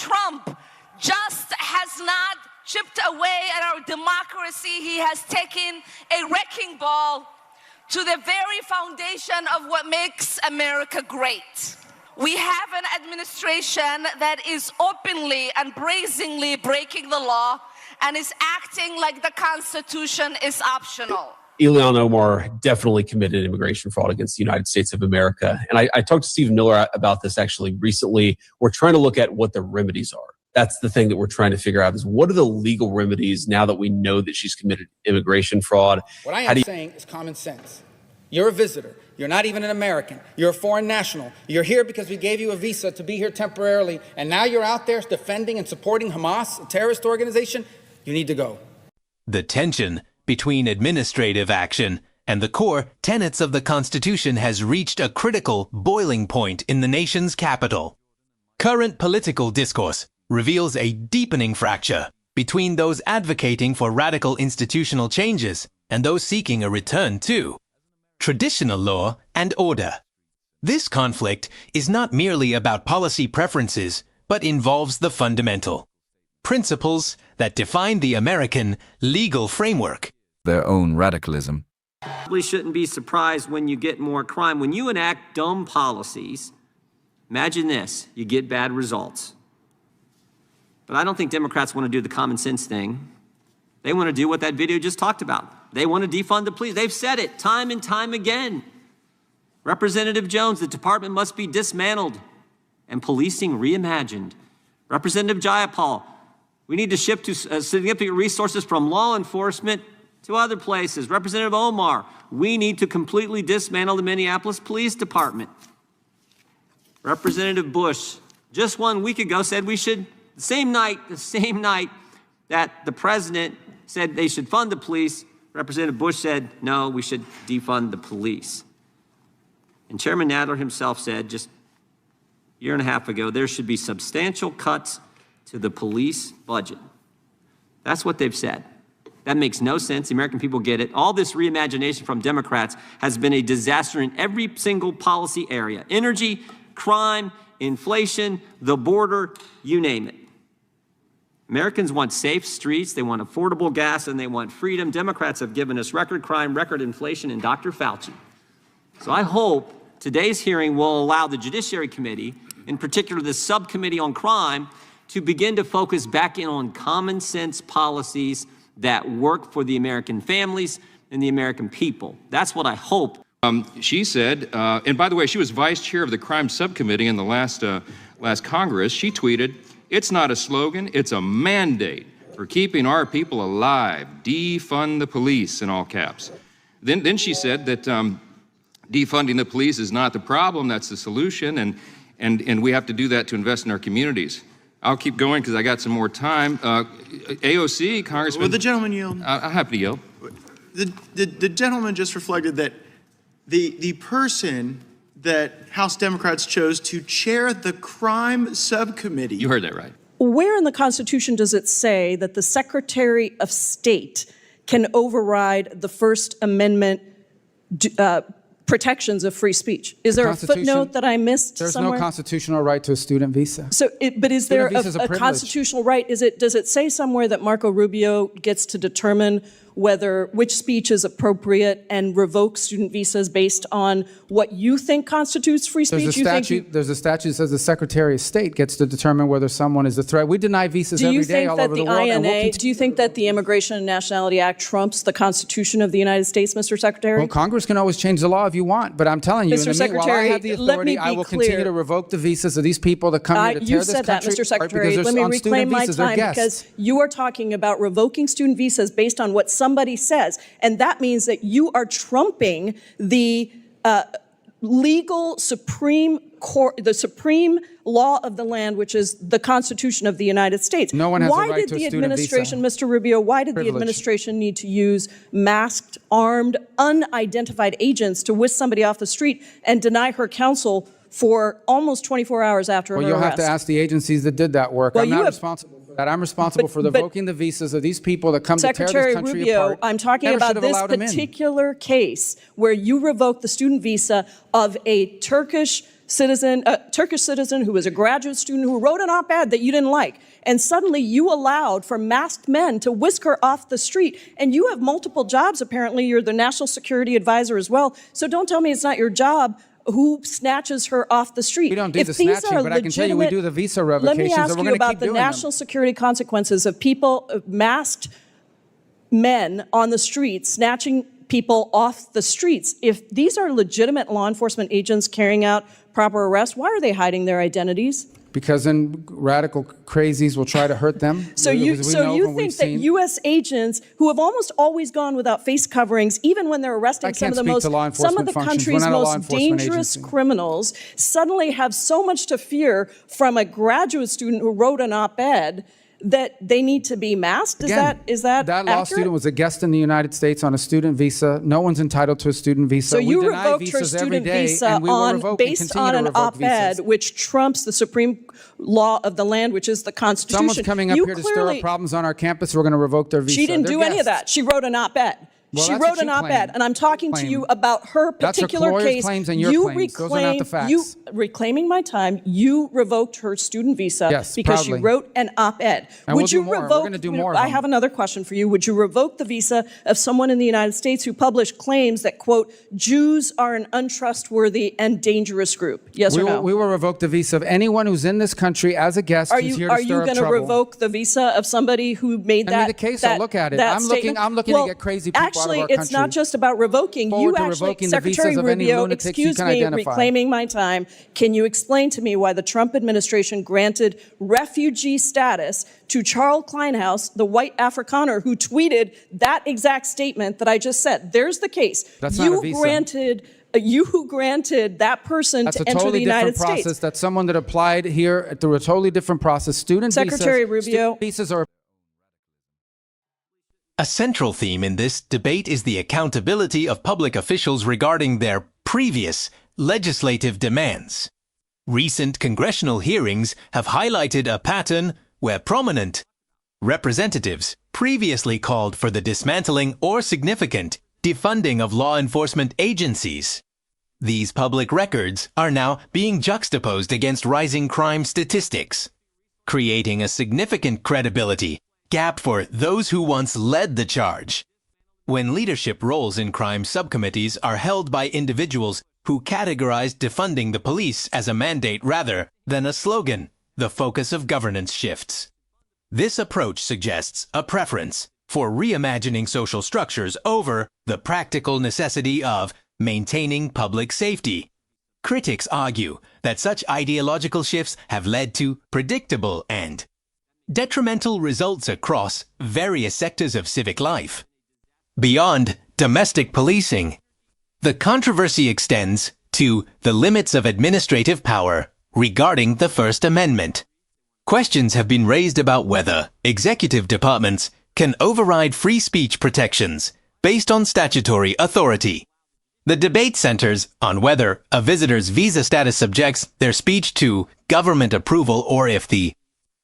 Trump just has not chipped away at our democracy. He has taken a wrecking ball to the very foundation of what makes America great. We have an administration that is openly and brazenly breaking the law and is acting like the Constitution is optional. Ilhan Omar definitely committed immigration fraud against the United States of America. And I talked to Stephen Miller about this actually recently. We're trying to look at what the remedies are. That's the thing that we're trying to figure out is what are the legal remedies now that we know that she's committed immigration fraud? What I am saying is common sense. You're a visitor. You're not even an American. You're a foreign national. You're here because we gave you a visa to be here temporarily. And now you're out there defending and supporting Hamas, a terrorist organization. You need to go. The tension between administrative action and the core tenets of the Constitution has reached a critical boiling point in the nation's capital. Current political discourse reveals a deepening fracture between those advocating for radical institutional changes and those seeking a return to traditional law and order. This conflict is not merely about policy preferences, but involves the fundamental principles that define the American legal framework. Their own radicalism. We shouldn't be surprised when you get more crime. When you enact dumb policies, imagine this, you get bad results. But I don't think Democrats want to do the common sense thing. They want to do what that video just talked about. They want to defund the police. They've said it time and time again. Representative Jones, the department must be dismantled and policing reimagined. Representative Jayapal, we need to shift to significant resources from law enforcement to other places. Representative Omar, we need to completely dismantle the Minneapolis Police Department. Representative Bush, just 1 week ago, said we should, the same night that the president said they should fund the police, Representative Bush said, no, we should defund the police. And Chairman Nadler himself said just a year and a half ago, there should be substantial cuts to the police budget. That's what they've said. That makes no sense. The American people get it. All this reimagination from Democrats has been a disaster in every single policy area. Energy, crime, inflation, the border, you name it. Americans want safe streets, they want affordable gas, and they want freedom. Democrats have given us record crime, record inflation, and Dr. Fauci. So I hope today's hearing will allow the Judiciary Committee, in particular the Subcommittee on Crime, to begin to focus back in on common sense policies that work for the American families and the American people. That's what I hope. She said, and by the way, she was vice chair of the crime subcommittee in the last Congress. She tweeted, "It's not a slogan, it's a mandate for keeping our people alive. Defund the police," in all caps. Then she said that defunding the police is not the problem, that's the solution, and we have to do that to invest in our communities. I'll keep going because I got some more time. AOC, Congressman. Will the gentleman yield? I'm happy to yield. The gentleman just reflected that the person that House Democrats chose to chair the crime subcommittee. You heard that right. Where in the Constitution does it say that the Secretary of State can override the First Amendment protections of free speech? Is there a footnote that I missed somewhere? There's no constitutional right to a student visa. So, but is there a constitutional right? Does it say somewhere that Marco Rubio gets to determine which speech is appropriate and revoke student visas based on what you think constitutes free speech? There's a statute that says the Secretary of State gets to determine whether someone is a threat. We deny visas every day all over the world. Do you think that the Immigration and Nationality Act trumps the Constitution of the United States, Mr. Secretary? Well, Congress can always change the law if you want, but I'm telling you, Mr. Secretary, while I have the authority, I will continue to revoke the visas of these people that come here to tear this country apart. You said that, Mr. Secretary. Let me reclaim my time because you are talking about revoking student visas based on what somebody says. And that means that you are trumping the legal supreme court, the supreme law of the land, which is the Constitution of the United States. No one has a right to a student visa. Mr. Rubio, why did the administration need to use masked, armed, unidentified agents to whisk somebody off the street and deny her counsel for almost 24 hours after her arrest? Well, you'll have to ask the agencies that did that work. I'm not responsible for that. I'm responsible for revoking the visas of these people that come to tear this country apart. Secretary Rubio, I'm talking about this particular case where you revoked the student visa of a Turkish Turkish citizen who was a graduate student who wrote an op-ed that you didn't like. And suddenly you allowed for masked men to whisk her off the street. And you have multiple jobs, apparently. You're the national security advisor as well. So don't tell me it's not your job. Who snatches her off the street? We don't do the snatching, but I can tell you we do the visa revocations. Let me ask you about the national security consequences of people, masked men on the streets, snatching people off the streets. If these are legitimate law enforcement agents carrying out proper arrests, why are they hiding their identities? Because then radical crazies will try to hurt them. So you think that U.S. agents who have almost always gone without face coverings, even when they're arresting some of the country's most dangerous criminals, suddenly have so much to fear from a graduate student who wrote an op-ed that they need to be masked? Is that law accurate? student was a guest in the United States on a student visa. No one's entitled to a student visa. So you revoked her student visa based on an op-ed which trumps the supreme law of the land, which is the Constitution. Someone's coming up here to stir up problems on our campus. We're going to revoke their visa. She didn't do any of that. She wrote an op-ed. Well, she wrote an op-ed, and I'm talking to you about her particular case. Claims and your claims. Those are not the facts. You reclaiming my time. You revoked her student visa because she wrote an op-ed. Would you revoke? We're going to do more. I have another question for you. Would you revoke the visa of someone in the United States who published claims that, quote, Jews are an untrustworthy and dangerous group? Yes or no? We will revoke the visa of anyone who's in this country as a guest who's here to stir up trouble. Are you going to revoke the visa of somebody who made that? I mean, the case. I'll look at it. I'm looking to get crazy people. Actually, it's not just about revoking. You actually, Secretary Rubio, excuse me, reclaiming my time. Can you explain to me why the Trump administration granted refugee status to Charles Kleinhaus, the white Afrikaner who tweeted that exact statement that I just said? There's the case. That's not a visa. You who granted that person to enter the United States. That's a totally different process. That's someone that applied here through a totally different process. Secretary Rubio. Visas are. A central theme in this debate is the accountability of public officials regarding their previous legislative demands. Recent congressional hearings have highlighted a pattern where prominent representatives previously called for the dismantling or significant defunding of law enforcement agencies. These public records are now being juxtaposed against rising crime statistics, creating a significant credibility gap for those who once led the charge. When leadership roles in crime subcommittees are held by individuals who categorized defunding the police as a mandate rather than a slogan, the focus of governance shifts. This approach suggests a preference for reimagining social structures over the practical necessity of maintaining public safety. Critics argue that such ideological shifts have led to predictable and detrimental results across various sectors of civic life. Beyond domestic policing, the controversy extends to the limits of administrative power regarding the First Amendment. Questions have been raised about whether executive departments can override free speech protections based on statutory authority. The debate centers on whether a visitor's visa status subjects their speech to government approval or if the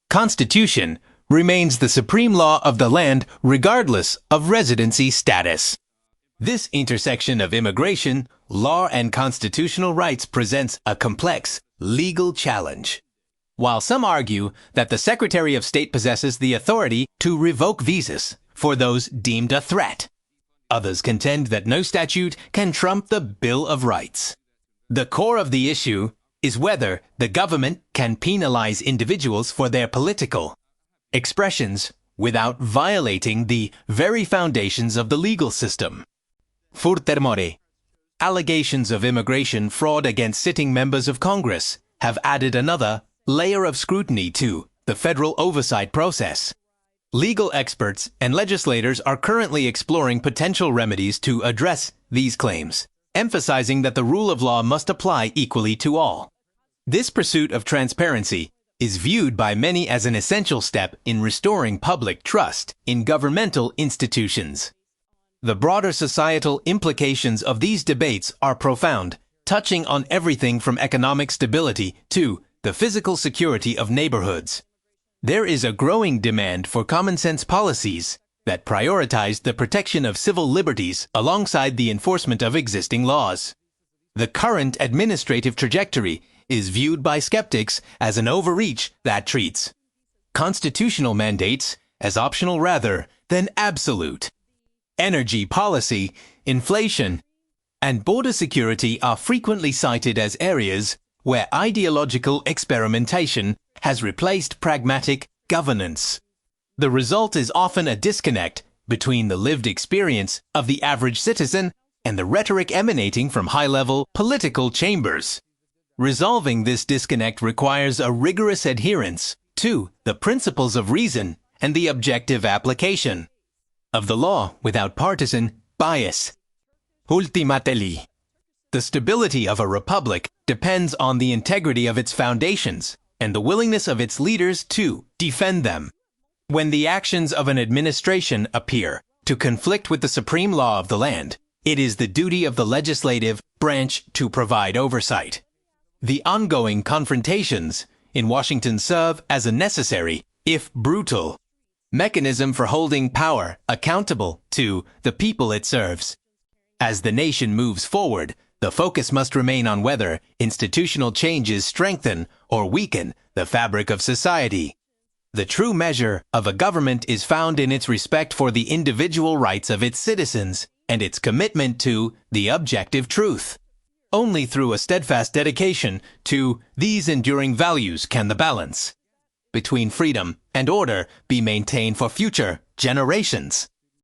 Constitution remains the supreme law of the land regardless of residency status. This intersection of immigration, law, and constitutional rights presents a complex legal challenge. While some argue that the Secretary of State possesses the authority to revoke visas for those deemed a threat, others contend that no statute can trump the Bill of Rights. The core of the issue is whether the government can penalize individuals for their political expressions without violating the very foundations of the legal system. Furthermore, allegations of immigration fraud against sitting members of Congress have added another layer of scrutiny to the federal oversight process. Legal experts and legislators are currently exploring potential remedies to address these claims, emphasizing that the rule of law must apply equally to all. This pursuit of transparency is viewed by many as an essential step in restoring public trust in governmental institutions. The broader societal implications of these debates are profound, touching on everything from economic stability to the physical security of neighborhoods. There is a growing demand for common-sense policies that prioritize the protection of civil liberties alongside the enforcement of existing laws. The current administrative trajectory is viewed by skeptics as an overreach that treats constitutional mandates as optional rather than absolute. Energy policy, inflation, and border security are frequently cited as areas where ideological experimentation has replaced pragmatic governance. The result is often a disconnect between the lived experience of the average citizen and the rhetoric emanating from high-level political chambers. Resolving this disconnect requires a rigorous adherence to the principles of reason and the objective application of the law without partisan bias. Ultimately, the stability of a republic depends on the integrity of its foundations and the willingness of its leaders to defend them. When the actions of an administration appear to conflict with the supreme law of the land, it is the duty of the legislative branch to provide oversight. The ongoing confrontations in Washington serve as a necessary, if brutal, mechanism for holding power accountable to the people it serves. As the nation moves forward, the focus must remain on whether institutional changes strengthen or weaken the fabric of society. The true measure of a government is found in its respect for the individual rights of its citizens and its commitment to the objective truth. Only through a steadfast dedication to these enduring values can the balance between freedom and order be maintained for future generations.